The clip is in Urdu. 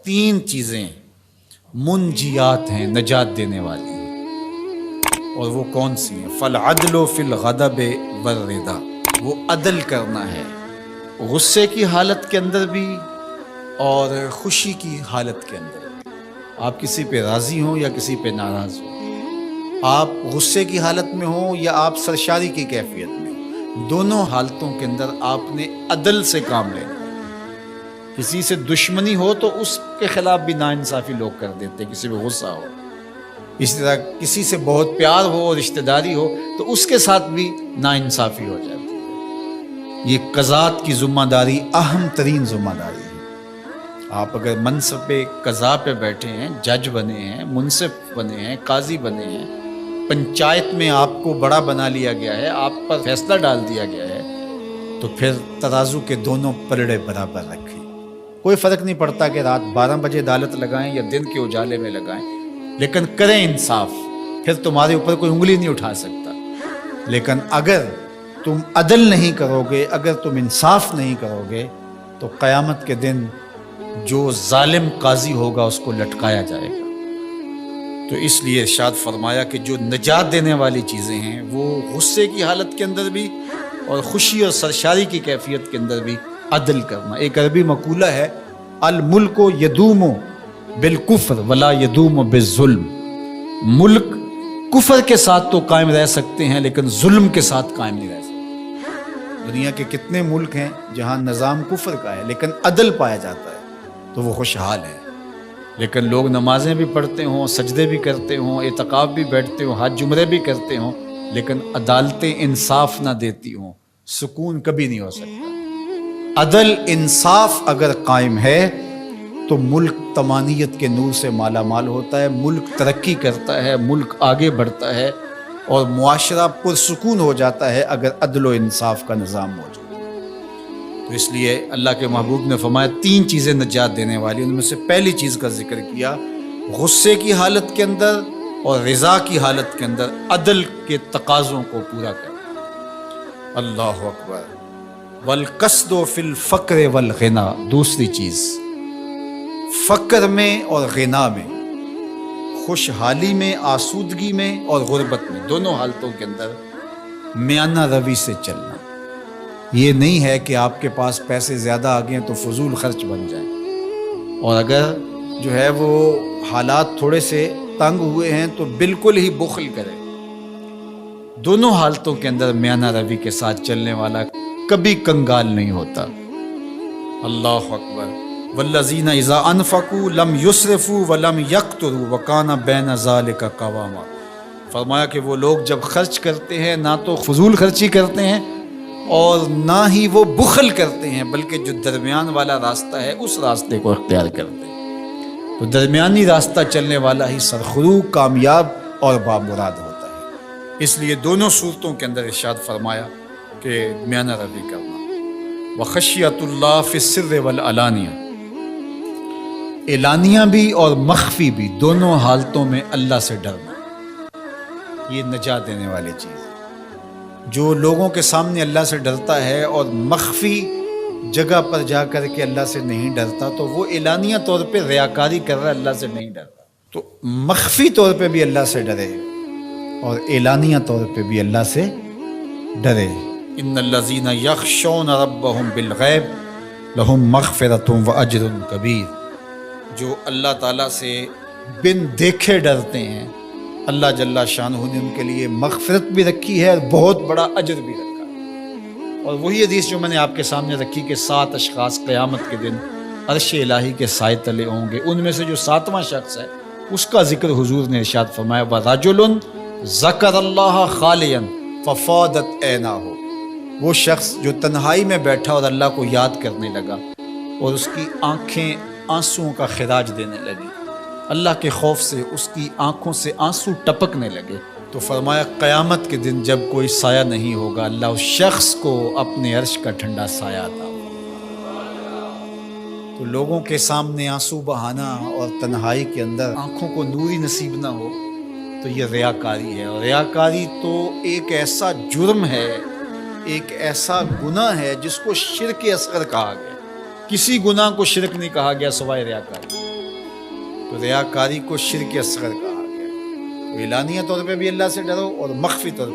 تین چیزیں منجیات ہیں، نجات دینے والی ہیں، اور وہ کون سی ہیں؟ فالعدل فی الغضب والرضا، وہ عدل کرنا ہے غصے کی حالت کے اندر بھی اور خوشی کی حالت کے اندر بھی۔ آپ کسی پہ راضی ہوں یا کسی پہ ناراض ہوں، آپ غصے کی حالت میں ہوں یا آپ سرشاری کی کیفیت میں ہوں، دونوں حالتوں کے اندر آپ نے عدل سے کام لینا۔ کسی سے دشمنی ہو تو اس کے خلاف بھی ناانصافی لوگ کر دیتے، کسی پہ غصہ ہو۔ اسی طرح کسی سے بہت پیار ہو اور رشتہ داری ہو تو اس کے ساتھ بھی ناانصافی ہو جاتی ہے۔ یہ قضات کی ذمہ داری اہم ترین ذمہ داری ہے۔ آپ اگر منصب پہ قضا پہ بیٹھے ہیں، جج بنے ہیں، منصف بنے ہیں، قاضی بنے ہیں، پنچایت میں آپ کو بڑا بنا لیا گیا ہے، آپ پر فیصلہ ڈال دیا گیا ہے، تو پھر ترازو کے دونوں پلڑے برابر رکھیں۔ کوئی فرق نہیں پڑتا کہ رات 12 بجے عدالت لگائیں یا دن کے اجالے میں لگائیں، لیکن کریں انصاف، پھر تمہارے اوپر کوئی انگلی نہیں اٹھا سکتا۔ لیکن اگر تم عدل نہیں کرو گے، اگر تم انصاف نہیں کرو گے، تو قیامت کے دن جو ظالم قاضی ہوگا اس کو لٹکایا جائے گا۔ تو اس لیے ارشاد فرمایا کہ جو نجات دینے والی چیزیں ہیں وہ غصے کی حالت کے اندر بھی اور خوشی اور سرشاری کی کیفیت کے اندر بھی عدل کرنا۔ ایک عربی مقولہ ہے، الملک یدوم بالکفر ولا یدوم بالظلم۔ ملک کفر کے ساتھ تو قائم رہ سکتے ہیں لیکن ظلم کے ساتھ قائم نہیں رہ سکتے۔ دنیا کے کتنے ملک ہیں جہاں نظام کفر کا ہے لیکن عدل پایا جاتا ہے تو وہ خوشحال ہے۔ لیکن لوگ نمازیں بھی پڑھتے ہوں، سجدے بھی کرتے ہوں، اعتکاف بھی بیٹھتے ہوں، حج عمرے بھی کرتے ہوں، لیکن عدالتیں انصاف نہ دیتی ہوں، سکون کبھی نہیں ہو سکتا۔ عدل انصاف اگر قائم ہے تو ملک طمانیت کے نور سے مالا مال ہوتا ہے، ملک ترقی کرتا ہے، ملک آگے بڑھتا ہے اور معاشرہ پرسکون ہو جاتا ہے اگر عدل و انصاف کا نظام موجود ہے۔ تو اس لیے اللہ کے محبوب نے فرمایا تین چیزیں نجات دینے والی، ان میں سے پہلی چیز کا ذکر کیا، غصے کی حالت کے اندر اور رضا کی حالت کے اندر عدل کے تقاضوں کو پورا کرنا۔ اللہ اکبر۔ والقصد فی الفقر والغنا، دوسری چیز فقر میں اور غنا میں، خوشحالی میں، آسودگی میں اور غربت میں، دونوں حالتوں کے اندر میانہ روی سے چلنا۔ یہ نہیں ہے کہ آپ کے پاس پیسے زیادہ آ گئے تو فضول خرچ بن جائیں، اور اگر جو ہے وہ حالات تھوڑے سے تنگ ہوئے ہیں تو بالکل ہی بخل کریں۔ دونوں حالتوں کے اندر میانہ روی کے ساتھ چلنے والا کبھی کنگال نہیں ہوتا۔ اللہ اکبر۔ والذین اذا انفقوا لم یسرفوا ولم یقتروا وکان بین ذلک قواما۔ فرمایا کہ وہ لوگ جب خرچ کرتے ہیں نہ تو فضول خرچی کرتے ہیں اور نہ ہی وہ بخل کرتے ہیں، بلکہ جو درمیان والا راستہ ہے اس راستے کو اختیار کرتے ہیں۔ تو درمیانی راستہ چلنے والا ہی سرخرو، کامیاب اور بامراد ہوتا ہے۔ اس لیے دونوں صورتوں کے اندر ارشاد فرمایا کہ میانہ روی کرنا۔ وخشیۃ اللہ فی السر والعلانیہ، اعلانیہ بھی اور مخفی بھی، دونوں حالتوں میں اللہ سے ڈرنا، یہ نجات دینے والی چیز ہے۔ جو لوگوں کے سامنے اللہ سے ڈرتا ہے اور مخفی جگہ پر جا کر کے اللہ سے نہیں ڈرتا تو وہ اعلانیہ طور پہ ریاکاری کر رہا ہے، اللہ سے نہیں ڈرتا۔ تو مخفی طور پہ بھی اللہ سے ڈرے اور اعلانیہ طور پہ بھی اللہ سے ڈرے۔ ان الذین یخشون ربہم بالغیب لہم مغفرۃ واجر کبیر۔ جو اللہ تعالیٰ سے بن دیکھے ڈرتے ہیں، اللہ جل شانہ نے ان کے لیے مغفرت بھی رکھی ہے اور بہت بڑا اجر بھی رکھا ہے۔ اور وہی حدیث جو میں نے آپ کے سامنے رکھی کہ 7 اشخاص قیامت کے دن عرش الہی کے سائے تلے ہوں گے، ان میں سے جو 7واں شخص ہے اس کا ذکر حضور نے ارشاد فرمایا، وَرَجُلٌ ذَكَرَ اللَّهَ خَالِيًا فَفَاضَتْ عَيْنَاهُ۔ وہ شخص جو تنہائی میں بیٹھا اور اللہ کو یاد کرنے لگا اور اس کی آنکھیں آنسوؤں کا خراج دینے لگی، اللہ کے خوف سے اس کی آنکھوں سے آنسو ٹپکنے لگے، تو فرمایا قیامت کے دن جب کوئی سایہ نہیں ہوگا، اللہ اس شخص کو اپنے عرش کا ٹھنڈا سایہ عطا ہوگا۔ تو لوگوں کے سامنے آنسو بہانا اور تنہائی کے اندر آنکھوں کو نوری نصیب نہ ہو تو یہ ریاکاری ہے، اور ریاکاری تو ایک ایسا جرم ہے، ایک ایسا گناہ ہے جس کو شرک اصغر کہا گیا۔ کسی گناہ کو شرک نہیں کہا گیا سوائے ریاکاری۔ تو ریاکاری کو شرک اصغر کہا گیا. تو اعلانیہ طور پہ بھی اللہ سے ڈرو اور مخفی طور پہ